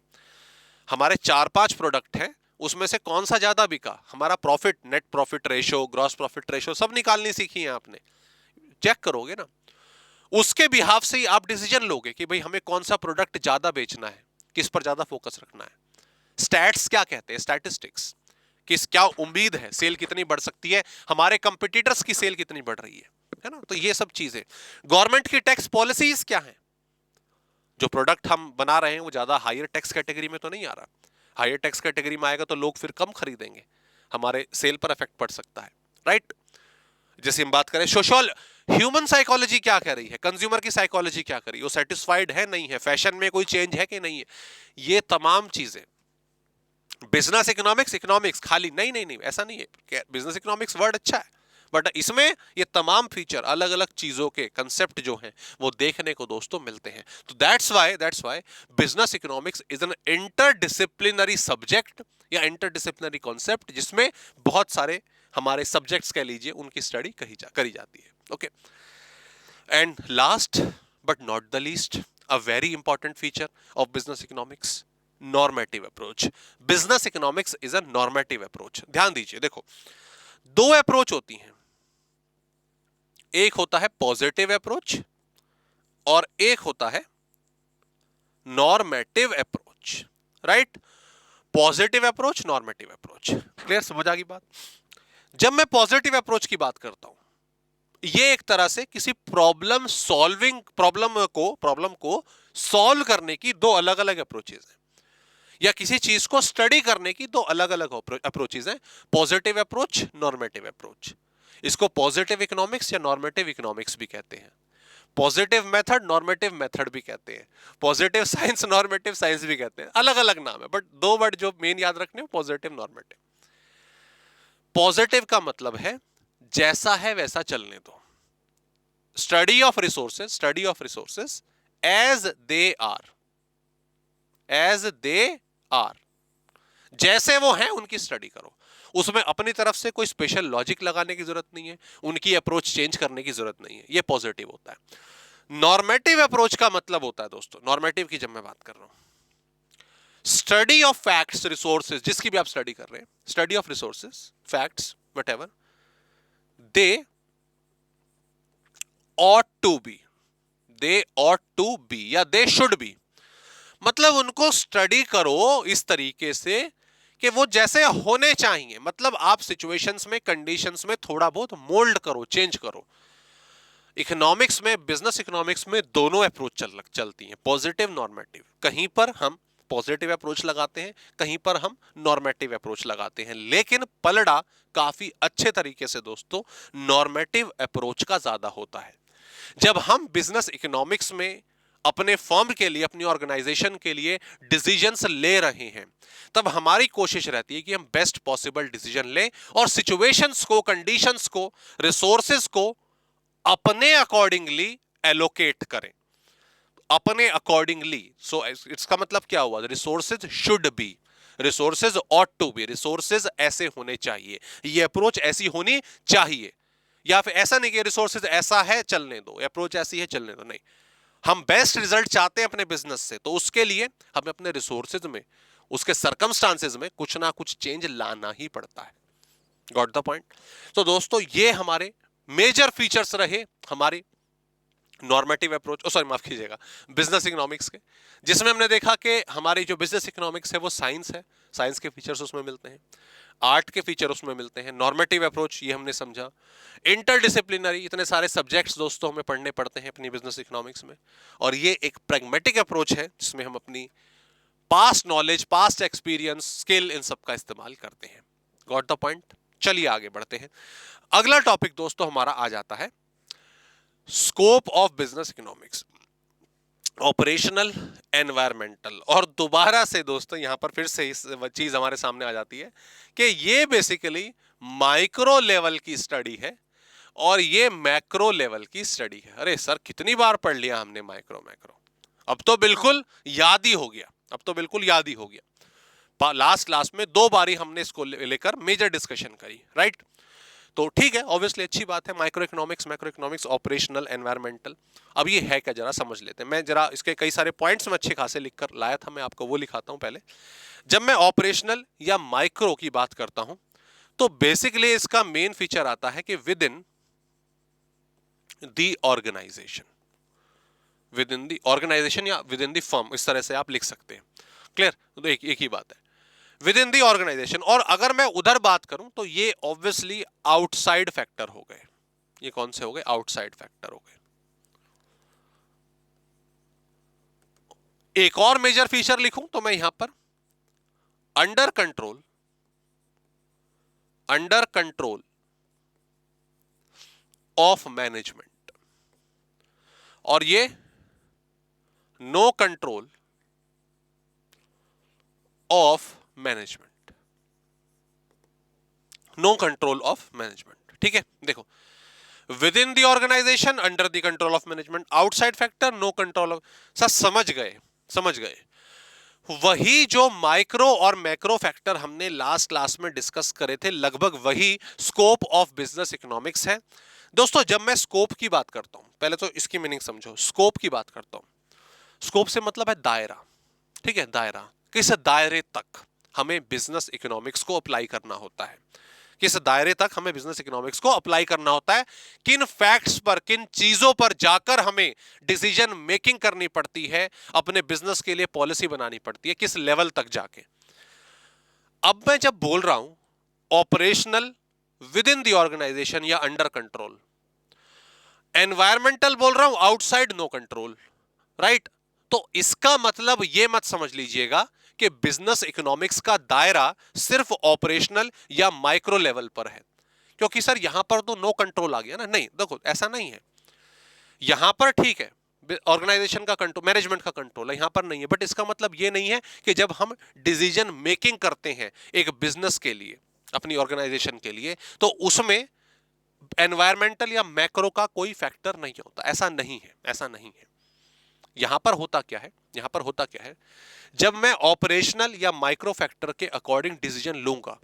हमारे 4-5 प्रोडक्ट हैं, उसमें से कौन सा ज्यादा बिका, हमारा profit, net profit ratio, gross profit ratio सब निकालनी सीखी है आपने, चेक करोगे ना। उसके बिहाफ से ही आप डिसीजन लोगे कि भाई हमें कौन सा प्रोडक्ट ज्यादा बेचना है, किस पर ज्यादा फोकस रखना है। स्टैट्स क्या कहते हैं, स्टैटिस्टिक्स, किस क्या उम्मीद है, सेल कितनी बढ़ सकती है, हमारे कंपिटिटर्स की सेल कितनी बढ़ रही है ना। तो ये सब चीजें, गवर्नमेंट की टैक्स पॉलिसीज क्या है, जो प्रोडक्ट हम बना रहे हैं वो ज्यादा हायर टैक्स कैटेगरी में तो नहीं आ रहा, हायर टैक्स कैटेगरी में आएगा तो लोग फिर कम खरीदेंगे, हमारे सेल पर इफेक्ट पड़ सकता है, राइट। जैसे हम बात करें सोशल, ह्यूमन साइकोलॉजी क्या कह रही है, कंज्यूमर की साइकोलॉजी क्या कर रही है, वो सेटिस्फाइड है नहीं है, फैशन में कोई चेंज है कि नहीं है, ये तमाम चीजें। बिजनेस इकोनॉमिक्स, इकोनॉमिक्स खाली नहीं नहीं नहीं, ऐसा नहीं है, बिजनेस इकोनॉमिक्स वर्ड अच्छा है, बट इसमें ये तमाम फीचर, अलग अलग चीजों के कंसेप्ट जो हैं वो देखने को दोस्तों मिलते हैं। तो that's why business economics is an interdisciplinary subject या इंटरडिसिप्लिनरी कॉन्सेप्ट, जिसमें बहुत सारे हमारे सब्जेक्ट्स कह लीजिए उनकी स्टडी करी जाती है, okay. And last but not the least, a very important feature of business economics, normative approach. Business economics is a normative approach. ध्यान दीजिए, देखो दो अप्रोच होती हैं, एक होता है पॉजिटिव अप्रोच और एक होता है normative approach, right. Positive approach, normative approach, clear, समझ आ गई बात। जब मैं पॉजिटिव अप्रोच की बात करता हूं, ये एक तरह से किसी प्रॉब्लम को सॉल्व करने की दो अलग अलग अप्रोचेज हैं, या किसी चीज को स्टडी करने की दो अलग अलग अप्रोचेज हैं, पॉजिटिव अप्रोच, नॉर्मेटिव अप्रोच। इसको पॉजिटिव इकोनॉमिक्स या नॉर्मेटिव इकोनॉमिक्स भी कहते हैं, पॉजिटिव मेथड, नॉर्मेटिव मेथड भी कहते हैं, पॉजिटिव साइंस, नॉर्मेटिव साइंस भी कहते हैं, अलग अलग नाम है, बट दो वर्ड जो मेन याद रखने, पॉजिटिव, नॉर्मेटिव। पॉजिटिव का मतलब है जैसा है वैसा चलने दो, study of resources as they are, जैसे वो हैं उनकी स्टडी करो, उसमें अपनी तरफ से कोई स्पेशल लॉजिक लगाने की जरूरत नहीं है, उनकी अप्रोच चेंज करने की जरूरत नहीं है, ये पॉजिटिव होता है। नॉर्मेटिव अप्रोच का मतलब होता है दोस्तों, नॉर्मेटिव की जब मैं बात कर रहा हूं, स्टडी ऑफ फैक्ट्स, रिसोर्सेज, जिसकी भी आप स्टडी कर रहे हैं, study of resources, facts, whatever, they ought to be, they ought to be या they should be, मतलब उनको स्टडी करो इस तरीके से कि वो जैसे होने चाहिए। मतलब आप सिचुएशंस में, कंडीशंस में थोड़ा बहुत मोल्ड करो, चेंज करो। इकोनॉमिक्स में, बिजनेस इकोनॉमिक्स में दोनों अप्रोच चलती हैं, पॉजिटिव, नॉर्मेटिव। कहीं पर हम पॉजिटिव अप्रोच लगाते हैं, कहीं पर हम नॉर्मेटिव अप्रोच लगाते हैं, लेकिन पलड़ा काफी अच्छे तरीके से दोस्तों नॉर्मेटिव अप्रोच का ज्यादा होता है। जब हम बिजनेस इकोनॉमिक्स में अपने फर्म के लिए, अपनी ऑर्गेनाइजेशन के लिए डिसीजंस ले रहे हैं, तब हमारी कोशिश रहती है कि हम बेस्ट पॉसिबल डिसीजन लें और सिचुएशंस को, कंडीशंस को, रिसोर्सेज को अपने अकॉर्डिंगली एलोकेट करें, अपने अकॉर्डिंगली। सो इसका मतलब क्या हुआ? Resources should be, resources ought to be, resources ऐसे होने चाहिए, ये अप्रोच ऐसी होनी चाहिए। या फिर ऐसा नहीं कि रिसोर्सेज ऐसा है चलने दो, अप्रोच ऐसी है चलने दो, नहीं। हम बेस्ट रिजल्ट चाहते हैं अपने बिजनेस से, तो उसके लिए हमें अपने रिसोर्सेज में, उसके सर्कमस्टांसेस में कुछ ना कुछ चेंज लाना ही पड़ता है। Got the point? तो दोस्तों ये हमारे मेजर फीचर्स रहे हमारी नॉर्मेटिव अप्रोच, सॉरी माफ कीजिएगा, बिजनेस इकोनॉमिक्स के, जिसमें हमने देखा कि हमारी जो बिजनेस इकोनॉमिक्स है वो साइंस है, साइंस के फीचर्स उसमें मिलते हैं, आर्ट के फीचर उसमें मिलते हैं, नॉर्मेटिव अप्रोच ये हमने समझा, इंटरडिसिप्लिनरी, इतने सारे सब्जेक्ट्स दोस्तों हमें पढ़ने पड़ते हैं अपनी बिजनेस इकोनॉमिक्स में, और ये एक प्रैग्मेटिक अप्रोच है जिसमें हम अपनी past knowledge, past experience, skill, इन सब का इस्तेमाल करते हैं। Got the point? चलिए आगे बढ़ते हैं। अगला टॉपिक दोस्तों हमारा आ जाता है scope of business economics, operational, environmental. और दोबारा से दोस्तों यहां पर फिर से इस चीज हमारे सामने आ जाती है कि ये बेसिकली माइक्रो लेवल की स्टडी है और ये मैक्रो लेवल की स्टडी है। अरे सर कितनी बार पढ़ लिया हमने माइक्रो मैक्रो, अब तो बिल्कुल याद ही हो गया, अब तो बिल्कुल याद ही हो गया। लास्ट क्लास में 2 बारी हमने इसको लेकर मेजर डिस्कशन करी, राइट? तो ठीक है, ऑब्वियसली अच्छी बात है, micro economics, macro economics, operational, environmental. अब ये है क्या जरा समझ लेते हैं। मैं जरा इसके कई सारे पॉइंट्स में अच्छे खासे लिखकर लाया था, मैं आपको वो लिखाता हूं पहले। जब मैं ऑपरेशनल या माइक्रो की बात करता हूं तो बेसिकली इसका मेन फीचर आता है कि within the organisation, within the organisation या विद इन द फर्म, इस तरह से आप लिख सकते हैं। क्लियर? तो एक ही बात है, विद इन दी ऑर्गेनाइजेशन। और अगर मैं उधर बात करूं तो ये ऑब्वियसली आउटसाइड फैक्टर हो गए। ये कौन से हो गए? आउटसाइड फैक्टर हो गए। एक और मेजर फीचर लिखूं तो मैं यहां पर under control, under control of management, और ये no control of management, no control of management. ठीक है, देखो, within the organisation, under the control of management, outside factor, no control of. Sir समझ गए, समझ गए। वही जो माइक्रो और मैक्रो फैक्टर हमने लास्ट क्लास में डिस्कस करे थे, लगभग वही स्कोप ऑफ बिजनेस इकोनॉमिक्स है। दोस्तों जब मैं स्कोप की बात करता हूं, पहले तो इसकी मीनिंग समझो। स्कोप की बात करता हूं, स्कोप से मतलब है दायरा। ठीक है, दायरा, किस दायरे तक हमें बिजनेस इकोनॉमिक्स को अप्लाई करना होता है, किस दायरे तक हमें बिजनेस इकोनॉमिक्स को अप्लाई करना होता है, किन फैक्ट्स पर, किन चीजों पर जाकर हमें डिसीजन मेकिंग करनी पड़ती है, अपने बिजनेस के लिए पॉलिसी बनानी पड़ती है, किस लेवल तक जाके। अब मैं जब बोल रहा हूं operational, within the organisation या अंडर कंट्रोल, एनवायरमेंटल बोल रहा हूं आउटसाइड, नो कंट्रोल, राइट? तो इसका मतलब यह मत समझ लीजिएगा कि बिजनेस इकोनॉमिक्स का दायरा सिर्फ ऑपरेशनल या माइक्रो लेवल पर है, क्योंकि सर यहां पर तो नो कंट्रोल आ गया ना। नहीं, देखो ऐसा नहीं है। यहां पर ठीक है ऑर्गेनाइजेशन का कंट्रोल, मैनेजमेंट का कंट्रोल है, यहां पर नहीं है। बट इसका मतलब यह नहीं है कि जब हम डिसीजन मेकिंग करते हैं एक बिजनेस के लिए, अपनी ऑर्गेनाइजेशन के लिए, तो उसमें एनवायरमेंटल या मैक्रो का कोई फैक्टर नहीं होता। ऐसा नहीं है, ऐसा नहीं है। यहां पर होता क्या है, यहां पर होता क्या है, जब मैं ऑपरेशनल या माइक्रो फैक्टर के अकॉर्डिंग डिसीजन लूंगा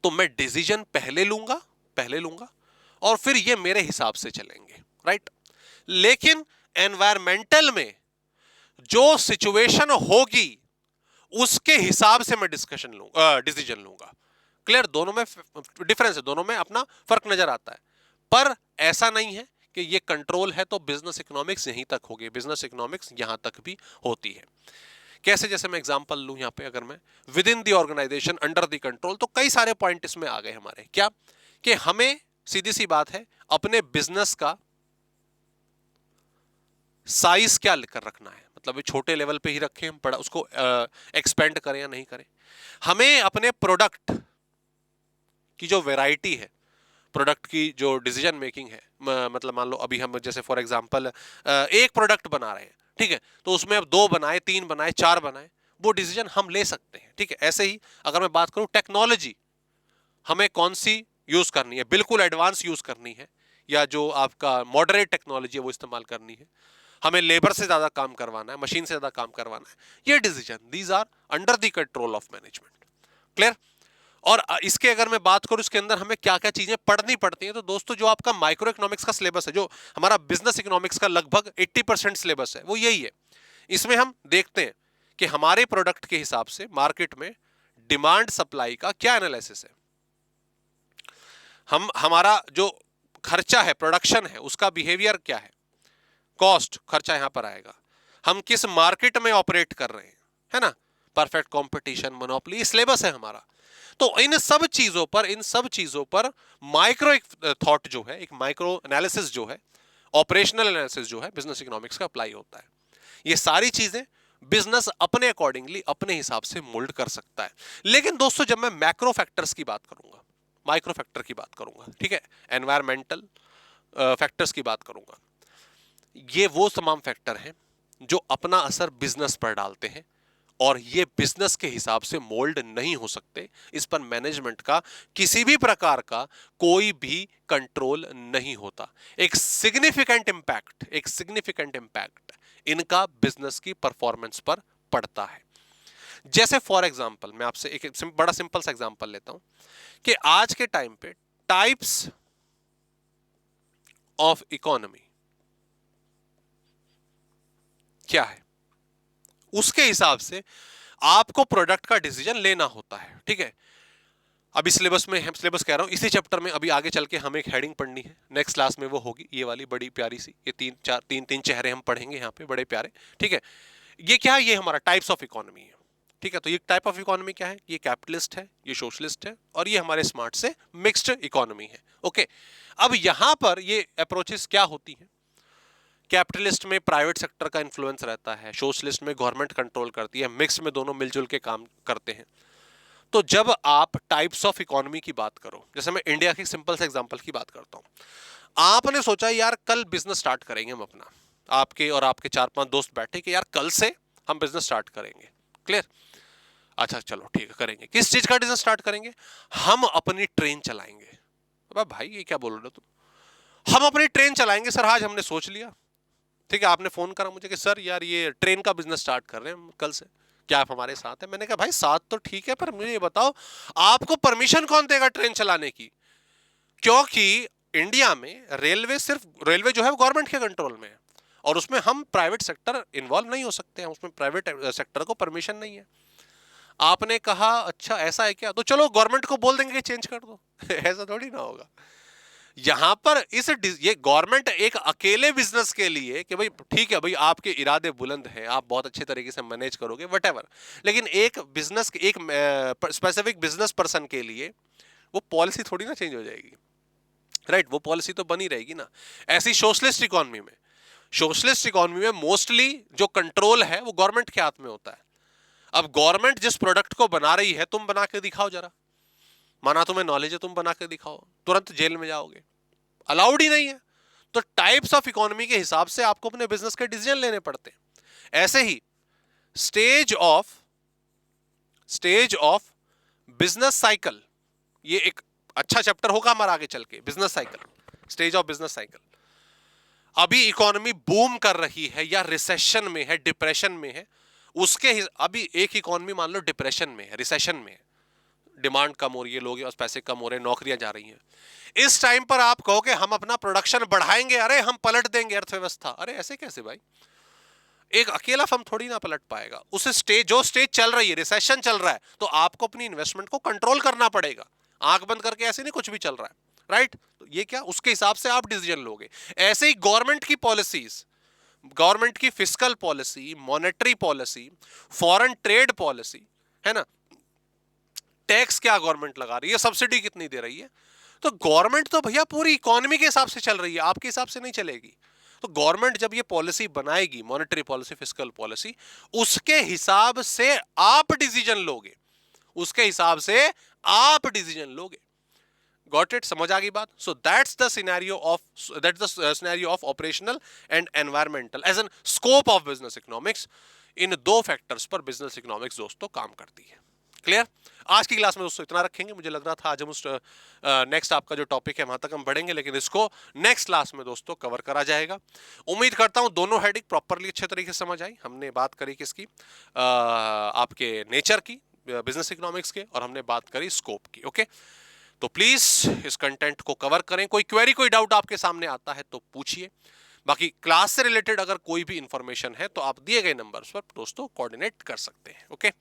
तो मैं डिसीजन पहले लूंगा और फिर ये मेरे हिसाब से चलेंगे, राइट? लेकिन एनवायरमेंटल में जो सिचुएशन होगी उसके हिसाब से मैं डिसीजन लूंगा। क्लियर? दोनों में डिफरेंस है, दोनों में अपना फर्क नजर आता है। पर ऐसा नहीं है कि ये कंट्रोल है तो बिजनेस इकोनॉमिक्स यहीं तक होगी, बिजनेस इकोनॉमिक्स यहां तक भी होती है। कैसे? जैसे मैं एग्जांपल लूं यहां पे, अगर मैं within the organisation under the control, तो कई सारे पॉइंट इसमें आ गए हमारे। क्या? कि हमें सीधी सी बात है अपने बिजनेस का साइज क्या लेकर रखना है, मतलब छोटे लेवल पे ही रखें हम, बड़ा उसको एक्सपेंड करें या नहीं करें। हमें अपने प्रोडक्ट की जो वैरायटी है, प्रोडक्ट की जो डिसीजन मेकिंग है, मतलब मान लो अभी हम जैसे फॉर एग्जांपल एक प्रोडक्ट बना रहे हैं, ठीक है, तो उसमें अब 2 बनाए, 3 बनाए, 4 बनाए, वो डिसीजन हम ले सकते हैं, ठीक है। ऐसे ही अगर मैं बात करूं टेक्नोलॉजी, हमें कौन सी यूज करनी है, बिल्कुल एडवांस यूज करनी है या जो आपका मॉडरेट टेक्नोलॉजी है वो इस्तेमाल करनी है, हमें लेबर से ज्यादा काम करवाना है, मशीन से ज्यादा काम करवाना है, ये decision these are under the control of management. Clear? और इसके अगर मैं बात करूं इसके अंदर हमें क्या क्या चीजें पढ़नी पड़ती हैं, तो दोस्तों जो आपका माइक्रो इकोनॉमिक्स का सिलेबस है, जो हमारा बिजनेस इकोनॉमिक्स का लगभग 80% सिलेबस है, वो यही है। इसमें हम देखते हैं कि हमारे प्रोडक्ट के हिसाब से मार्केट में डिमांड सप्लाई का क्या एनालिसिस है, हमारा जो खर्चा है, प्रोडक्शन है, उसका बिहेवियर क्या है, कॉस्ट खर्चा यहां पर आएगा, हम किस मार्केट में ऑपरेट कर रहे हैं, है ना, परफेक्ट कंपटीशन, मोनोपोली, सिलेबस है हमारा। तो इन सब चीजों पर माइक्रो थॉट जो है, एक माइक्रो एनालिसिस जो है, ऑपरेशनल एनालिसिस जो है, बिजनेस इकोनॉमिक्स का अप्लाई होता है। ये सारी चीजें बिजनेस अपने अकॉर्डिंगली अपने हिसाब से मोल्ड कर सकता है। लेकिन दोस्तों जब मैं मैक्रो फैक्टर्स की बात करूंगा, माइक्रो फैक्टर की बात करूंगा, ठीक है, एनवायरमेंटल फैक्टर्स की बात करूंगा, ये वो तमाम फैक्टर हैं जो अपना असर बिजनेस पर डालते हैं और ये बिजनेस के हिसाब से मोल्ड नहीं हो सकते। इस पर मैनेजमेंट का किसी भी प्रकार का कोई भी कंट्रोल नहीं होता। एक सिग्निफिकेंट इंपैक्ट इनका बिजनेस की परफॉर्मेंस पर पड़ता है। जैसे फॉर एग्जांपल मैं आपसे एक बड़ा सिंपल सा एग्जांपल लेता हूं कि आज के टाइम पे टाइप्स ऑफ इकोनॉमी क्या है, उसके हिसाब से आपको प्रोडक्ट का डिसीजन लेना होता है, ठीक है। अभी सिलेबस में, सिलेबस कह रहा हूं, इसी चैप्टर में अभी आगे चल के हमें एक हेडिंग पढ़नी है, नेक्स्ट क्लास में वो होगी, ये वाली बड़ी प्यारी सी, ये तीन चेहरे हम पढ़ेंगे यहाँ पे, बड़े प्यारे, ठीक है। ये क्या है? ये हमारा टाइप्स ऑफ इकोनॉमी है, ठीक है। तो ये टाइप ऑफ इकोनॉमी क्या है? ये कैपिटलिस्ट है, ये सोशलिस्ट है, और ये हमारे स्मार्ट से मिक्स्ड इकोनॉमी है, ओके। अब यहां पर ये अप्रोचेस क्या होती है? कैपिटलिस्ट में प्राइवेट सेक्टर का इन्फ्लुएंस रहता है, सोशलिस्ट में गवर्नमेंट कंट्रोल करती है, मिक्स में दोनों मिलजुल के काम करते हैं। तो जब आप टाइप्स ऑफ इकोनॉमी की बात करो, जैसे मैं इंडिया की सिंपल से एग्जांपल की बात करता हूं, आपने सोचा यार कल बिजनेस स्टार्ट करेंगे हम अपना, आपके और आपके 4-5 दोस्त बैठे कि यार कल से हम बिजनेस स्टार्ट करेंगे। क्लियर? अच्छा चलो ठीक है, करेंगे। किस चीज का बिजनेस स्टार्ट करेंगे? हम अपनी ट्रेन चलाएंगे। अब भाई ये क्या बोल रहे हो तुम? हम अपनी ट्रेन चलाएंगे सर, आज हमने सोच लिया, ठीक है। आपने फोन करा मुझे कि सर यार ये ट्रेन का बिजनेस स्टार्ट कर रहे हैं कल से, क्या आप हमारे साथ हैं? मैंने कहा भाई साथ तो ठीक है, पर मुझे ये बताओ आपको परमिशन कौन देगा ट्रेन चलाने की? क्योंकि इंडिया में रेलवे जो है वो गवर्नमेंट के कंट्रोल में है और उसमें हम प्राइवेट सेक्टर इन्वॉल्व नहीं हो सकते हैं, उसमें प्राइवेट सेक्टर को परमिशन नहीं है। आपने कहा अच्छा ऐसा है क्या, तो चलो गवर्नमेंट को बोल देंगे कि चेंज कर दो। ऐसा थोड़ी ना होगा। यहां पर ये गवर्नमेंट एक अकेले बिजनेस के लिए कि भाई ठीक है भाई आपके इरादे बुलंद हैं, आप बहुत अच्छे तरीके से मैनेज करोगे वटेवर, लेकिन एक बिजनेस, एक स्पेसिफिक बिजनेस पर्सन के लिए वो पॉलिसी थोड़ी ना चेंज हो जाएगी, राइट? वो पॉलिसी तो बनी रहेगी ना। ऐसी सोशलिस्ट इकोनॉमी में मोस्टली जो कंट्रोल है वो गवर्नमेंट के हाथ में होता है। अब गवर्नमेंट जिस प्रोडक्ट को बना रही है, तुम बना के दिखाओ जरा, माना तुम्हें नॉलेज है, तुम बना के दिखाओ, तुरंत जेल में जाओगे, अलाउड ही नहीं है। तो टाइप्स ऑफ इकोनॉमी के हिसाब से आपको अपने बिजनेस के डिसीजन लेने पड़ते हैं। ऐसे ही स्टेज ऑफ बिजनेस साइकिल, ये एक अच्छा चैप्टर होगा हमारा आगे चल के, business cycle, stage of business cycle. अभी इकोनॉमी बूम कर रही है या रिसेशन में है, डिप्रेशन में है, अभी एक इकोनॉमी मान लो डिप्रेशन में है, रिसेशन में है, डिमांड कम हो रही है, लोगों के पास पैसे कम हो रहे हैं, नौकरियां जा रही हैं। इस टाइम पर आप कहोगे हम अपना प्रोडक्शन बढ़ाएंगे, अरे हम पलट देंगे अर्थव्यवस्था, अरे ऐसे कैसे भाई? एक अकेला फर्म थोड़ी ना पलट पाएगा। जो स्टेज चल रही है, रिसेशन चल रहा है, तो आपको अपनी इन्वेस्टमेंट को कंट्रोल करना पड़ेगा। आंख बंद करके ऐसे नहीं कुछ भी चल रहा है, राइट? तो ये क्या, उसके हिसाब से आप डिसीजन लोगे। ऐसे ही गवर्नमेंट की पॉलिसीज, गवर्नमेंट की fiscal policy, monetary policy, foreign trade policy, है ना, टैक्स क्या गवर्नमेंट लगा रही है, सब्सिडी कितनी दे रही है, तो गवर्नमेंट तो भैया पूरी इकोनॉमी के हिसाब से चल रही है, आपके हिसाब से नहीं चलेगी। तो गवर्नमेंट जब ये पॉलिसी बनाएगी, मॉनेटरी पॉलिसी, फिस्कल पॉलिसी, उसके हिसाब से आप डिसीजन लोगे, उसके हिसाब से आप डिसीजन लोगे। Got it? समझ आ गई बात? So that's the scenario of operational and environmental as an scope of business economics. इन दो फैक्टर्स पर बिजनेस इकोनॉमिक्स दोस्तों काम करती है। क्लियर? आज की क्लास में दोस्तों इतना रखेंगे। मुझे लग रहा था आज हम उस नेक्स्ट आपका जो टॉपिक है वहां तक हम बढ़ेंगे, लेकिन इसको नेक्स्ट क्लास में दोस्तों कवर करा जाएगा। उम्मीद करता हूं दोनों हेडिंग प्रॉपरली अच्छे तरीके से समझ आई। हमने बात करी किसकी, आपके नेचर की, बिजनेस इकोनॉमिक्स के, और हमने बात करी स्कोप की। ओके, तो प्लीज इस कंटेंट को कवर करें। कोई क्वेरी, कोई डाउट आपके सामने आता है तो पूछिए। बाकी क्लास से रिलेटेड अगर कोई भी इंफॉर्मेशन है तो आप दिए गए नंबर्स पर दोस्तों कोऑर्डिनेट कर सकते हैं। ओके,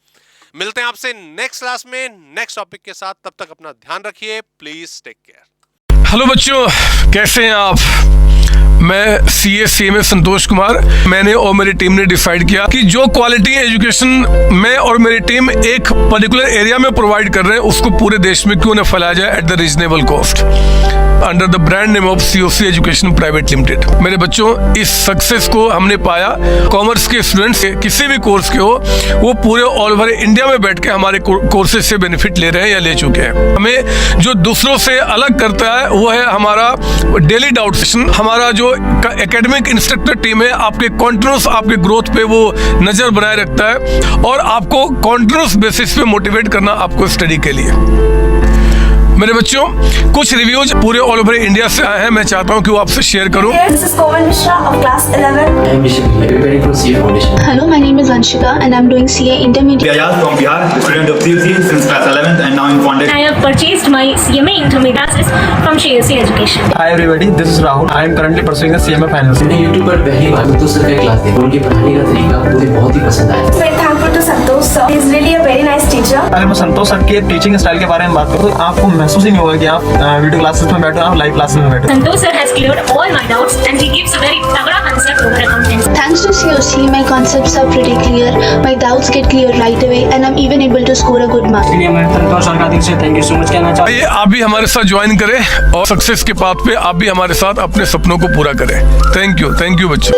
मिलते हैं आपसे नेक्स्ट क्लास में नेक्स्ट टॉपिक के साथ। तब तक अपना ध्यान रखिए, प्लीज टेक केयर। हेलो बच्चों, कैसे हैं आप? मैं CA संतोष कुमार। मैंने और मेरी टीम ने डिसाइड किया कि जो क्वालिटी एजुकेशन मैं और मेरी टीम एक पर्टिकुलर एरिया में प्रोवाइड कर रहे हैं, उसको पूरे देश में क्यों न फैलाया जाए at the reasonable cost, under the brand name of COC education private limited. मेरे बच्चों, इस सक्सेस को हमने पाया, कॉमर्स के स्टूडेंट्स किसी भी कोर्स के हो, वो पूरे ऑल ओवर इंडिया में बैठ के हमारे कोर्सेज से बेनिफिट ले रहे हैं या ले चुके हैं। हमें जो दूसरों से अलग करता है वो है हमारा डेली डाउट सेशन। हमारा जो एकेडमिक इंस्ट्रक्टर टीम है, आपके कॉन्टिन्यूस आपके ग्रोथ पे वो नजर बनाए रखता है और आपको कॉन्टिन्यूस बेसिस पे मोटिवेट करना आपको स्टडी के लिए। मेरे बच्चों, कुछ रिव्यूज पूरे ऑल ओवर इंडिया से आए हैं, मैं चाहता हूं कि वो आपसे शेयर करूं। This is Komal Mishra of class 11. I am Rishik, preparing for CA Foundation. Hello, my name is Anshika and I'm doing CA Intermediate. Ayaz from Bihar, the student of CUC since class 11th and now in Foundation. I have purchased my CMA Intermediate classes from CUC Education. Hi everybody, this is Rahul. I am currently pursuing the CMA Finance. मैंने YouTube पर पहली बार संतोष sir का class देखा। उनके पढ़ाने का तरीका मुझे बहुत ही पसंद आया। Very thankful to Santosh sir. He is really a very nice teacher. अगर मैं संतोष सर के टीचिंग स्टाइल के बारे में बात करूँ तो आपको महसूस ही नहीं होगा कि आप वीडियो क्लासेस में बैठे हो, आप लाइव क्लासेस में बैठे हो। Santosh sir has cleared all my doubts and he gives a very तगड़ा concept over accounting. Thanks to COC, my concepts are pretty clear, my doubts get clear right away and I'm even able to score a good mark. इसलिए मैं संतोष sir का दिल से thank you so much कहना चाहता हूँ। आइए आप भी हमारे साथ ज्वाइन करें और सक्सेस के पाथ पे आप भी हमारे साथ अपने सपनों को पूरा करें। थैंक यू बच्चों।